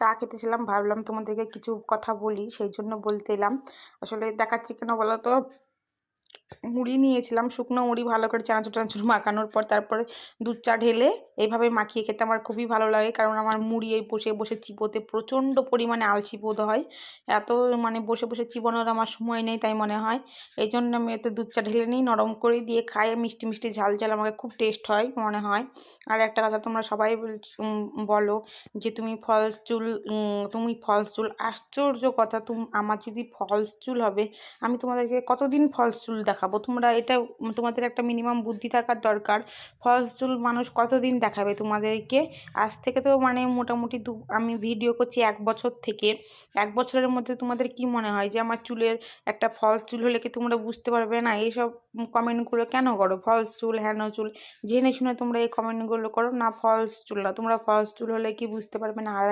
চা খেতেছিলাম, ভাবলাম তোমাদেরকে কিছু কথা বলি, সেই জন্য বলতে এলাম। আসলে দেখাচ্ছি কেন বলো তো, মুড়ি নিয়েছিলাম, শুকনো মুড়ি ভালো করে চানাচুর টানাচুর মাখানোর পর তারপরে দুধ চা ঢেলে এইভাবে মাখিয়ে খেতে আমার খুবই ভালো লাগে। কারণ আমার মুড়ি এই বসে বসে চিবোতে প্রচণ্ড পরিমাণে আলসি বোধ হয়। এত মানে বসে বসে চিবানোর আমার সময় নেই তাই মনে হয়। এই জন্য আমি এতে দুধ চা ঢেলে নিই, নরম করে দিয়ে খাই, মিষ্টি মিষ্টি ঝাল ঝাল আমাকে খুব টেস্ট হয় মনে হয়। আর একটা কথা তোমরা সবাই বলো যে তুমি ফলস চুল, আশ্চর্য কথা, আমার যদি ফলস চুল হবে আমি তোমাদেরকে কতদিন ফলস চুল দেখাবো? তোমরা এটা তোমাদের একটা মিনিমাম বুদ্ধি থাকার দরকার। ফলস চুল মানুষ কতদিন দেখাবে তোমাদেরকে? আজ থেকে তো মানে মোটামুটি আমি ভিডিও করছি 1 বছর থেকে। 1 বছরের মধ্যে তোমাদের কি মনে হয় যে আমার চুলের একটা ফলস চুল হলে কি তোমরা বুঝতে পারবে না? এইসব কমেন্টগুলো কেন করো? ফলস চুল, হেন চুল, জেনে শুনে তোমরা এই কমেন্টগুলো করো না। ফলস চুল না, তোমরা ফলস চুল হলে কি বুঝতে পারবে না? আর